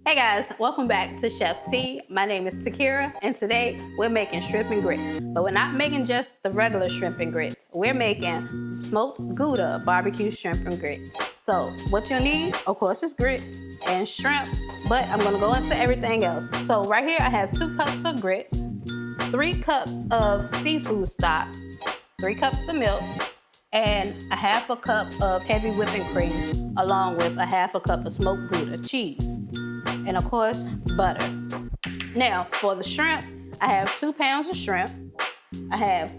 Hey guys, welcome back to Chef T. My name is Takira, and today we're making shrimp and grits. But we're not making just the regular shrimp and grits. We're making smoked Gouda barbecue shrimp and grits. So what you'll need, of course, is grits and shrimp, but I'm gonna go into everything else. So right here I have 2 cups of grits, 3 cups of seafood stock, 3 cups of milk, and a half a cup of heavy whipping cream, along with a half a cup of smoked Gouda cheese. And of course, butter. Now, for the shrimp, I have 2 pounds of shrimp. I have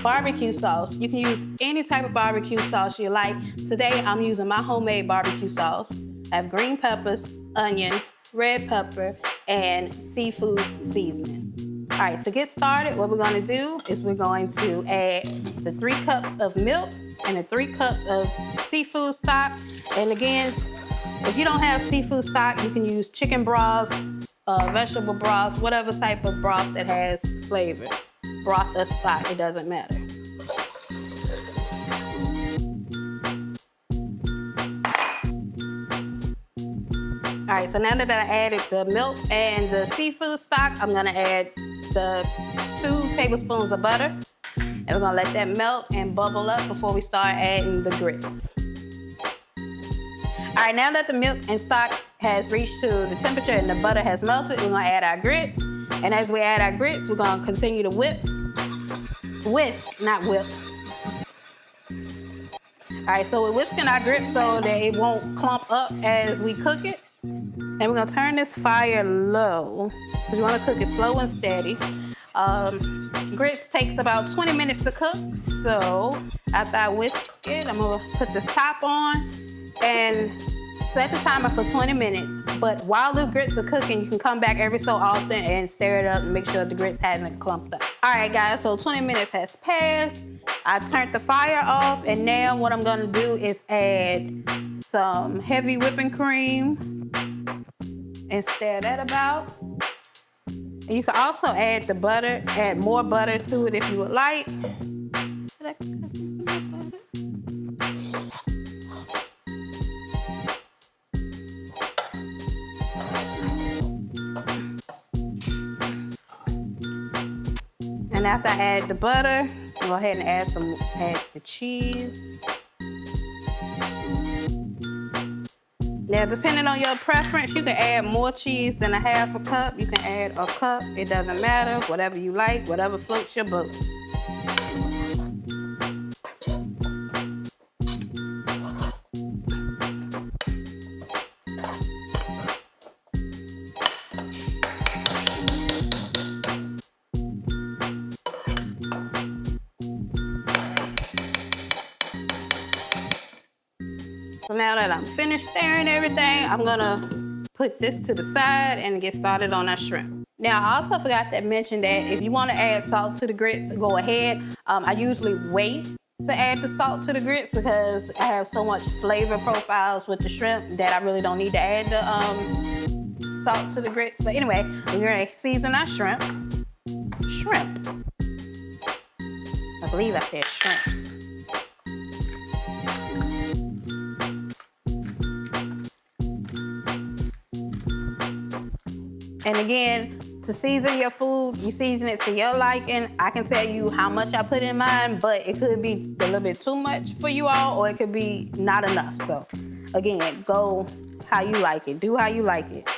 barbecue sauce. You can use any type of barbecue sauce you like. Today, I'm using my homemade barbecue sauce. I have green peppers, onion, red pepper, and seafood seasoning. All right, to get started, what we're gonna do is we're going to add the 3 cups of milk and the 3 cups of seafood stock. And again, if you don't have seafood stock, you can use chicken broth, vegetable broth, whatever type of broth that has flavor. Broth or stock, it doesn't matter. All right, so now that I added the milk and the seafood stock, I'm gonna add the 2 tablespoons of butter. And we're gonna let that melt and bubble up before we start adding the grits. All right, now that the milk and stock has reached to the temperature and the butter has melted, we're gonna add our grits. And as we add our grits, we're gonna continue to whisk, not whip. All right, so we're whisking our grits so that it won't clump up as we cook it. And we're gonna turn this fire low, because you wanna cook it slow and steady. Grits takes about 20 minutes to cook, so after I whisk it, I'm gonna put this top on and set the timer for 20 minutes. But while the grits are cooking, you can come back every so often and stir it up and make sure the grits hasn't clumped up. All right, guys, so 20 minutes has passed. I turned the fire off, and now what I'm gonna do is add some heavy whipping cream and stir that about. And you can also add the butter, add more butter to it if you would like. And after I add the butter, go ahead and add the cheese. Now, depending on your preference, you can add more cheese than a half a cup. You can add a cup, it doesn't matter, whatever you like, whatever floats your boat. So now that I'm finished stirring everything, I'm gonna put this to the side and get started on our shrimp. Now, I also forgot to mention that if you wanna add salt to the grits, go ahead. I usually wait to add the salt to the grits because I have so much flavor profiles with the shrimp that I really don't need to add the salt to the grits. But anyway, we're gonna season our shrimp. I believe I said shrimps. And again, to season your food, you season it to your liking. I can tell you how much I put in mine, but it could be a little bit too much for you all, or it could be not enough. So again, go how you like it. Do how you like it.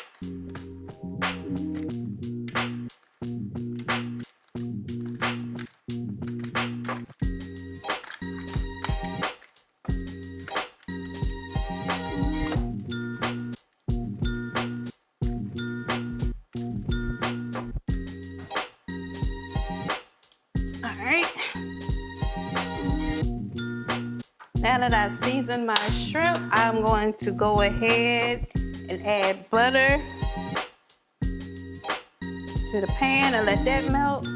Now that I've seasoned my shrimp, I'm going to go ahead and add butter to the pan and let that melt.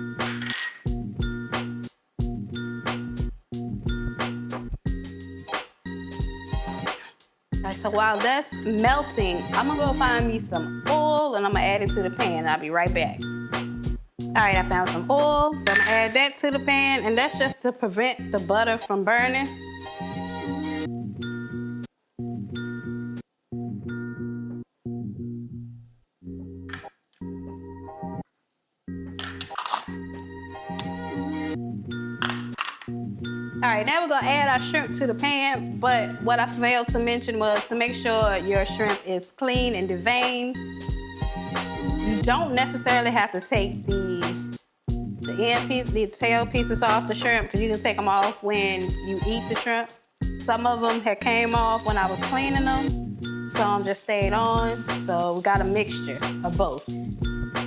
All right, so while that's melting, I'm gonna go find me some oil and I'm gonna add it to the pan. I'll be right back. All right, I found some oil, so I'm gonna add that to the pan, and that's just to prevent the butter from burning. All right, now we're gonna add our shrimp to the pan, but what I failed to mention was to make sure your shrimp is clean and deveined. You don't necessarily have to take the tail pieces off the shrimp, because you can take them off when you eat the shrimp. Some of them had came off when I was cleaning them, some just stayed on, so we got a mixture of both.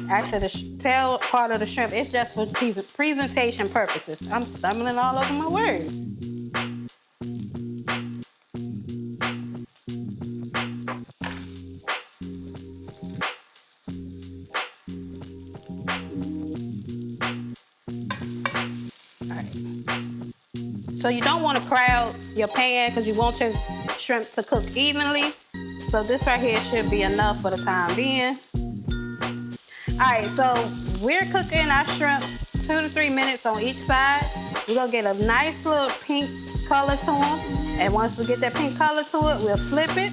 Actually, the tail part of the shrimp is just for presentation purposes. I'm stumbling all over my words. So you don't want to crowd your pan because you want your shrimp to cook evenly. So this right here should be enough for the time being. All right, so we're cooking our shrimp 2 to 3 minutes on each side. We're gonna get a nice little pink color to them. And once we get that pink color to it, we'll flip it.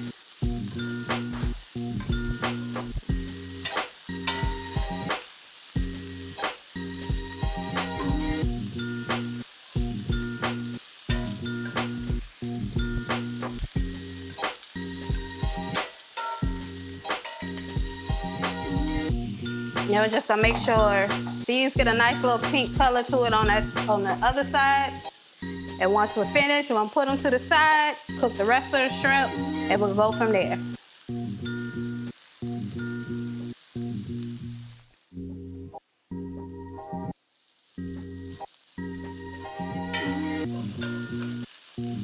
You know, just to make sure these get a nice little pink color to it on the other side. And once we're finished, we're gonna put them to the side, cook the rest of the shrimp, and we'll go from there.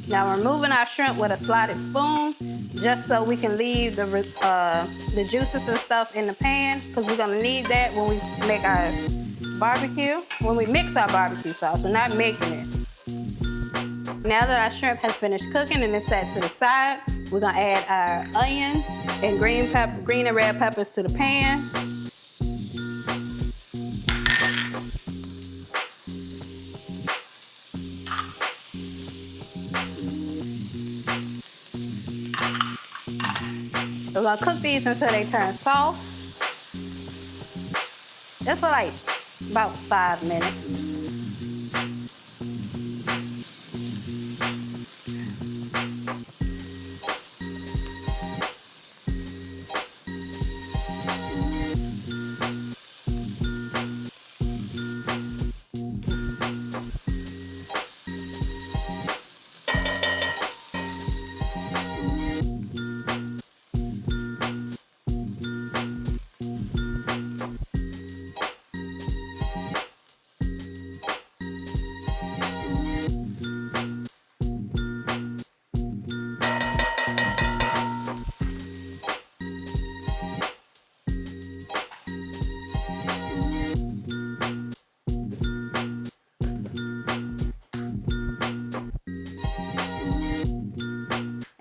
Now we're removing our shrimp with a slotted spoon, just so we can leave the juices and stuff in the pan, because we're gonna need that when we make our barbecue. When we mix our barbecue sauce, we're not making it. Now that our shrimp has finished cooking and it's set to the side, we're gonna add our onions and green and red peppers to the pan. We're gonna cook these until they turn soft. Just for like about 5 minutes.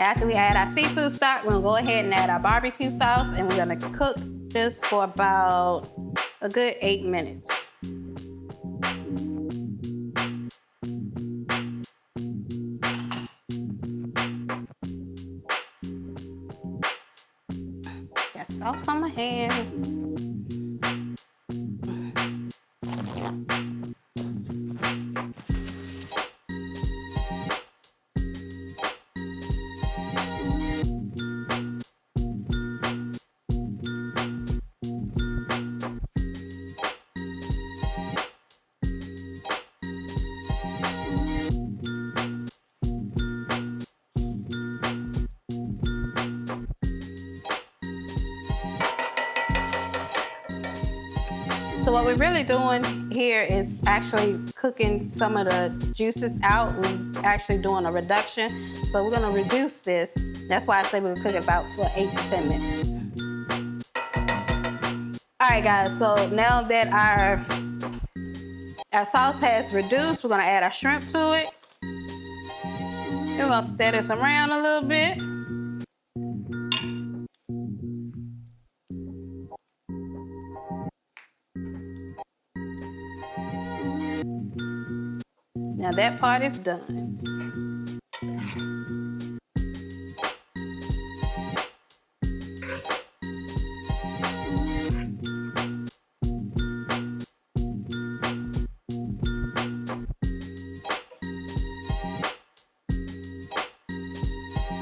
After we add our seafood stock, we're gonna go ahead and add our barbecue sauce, and we're gonna cook this for about a good 8 minutes. Got sauce on my hands. So what we're really doing here is actually cooking some of the juices out. We're actually doing a reduction. So we're gonna reduce this. That's why I say we're gonna cook it about for 8 to 10 minutes. All right, guys, so now that our sauce has reduced, we're gonna add our shrimp to it. We're gonna stir this around a little bit. Now that part is done.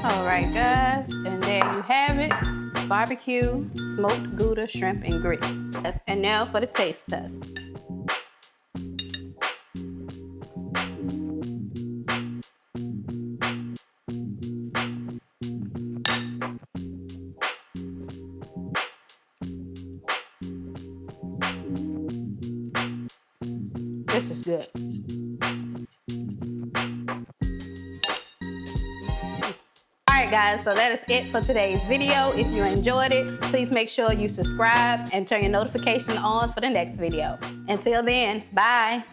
All right, guys, and there you have it. Barbecue, smoked Gouda, shrimp, and grits. And now for the taste test. This is good. Alright guys, so that is it for today's video. If you enjoyed it, please make sure you subscribe and turn your notification on for the next video. Until then, bye.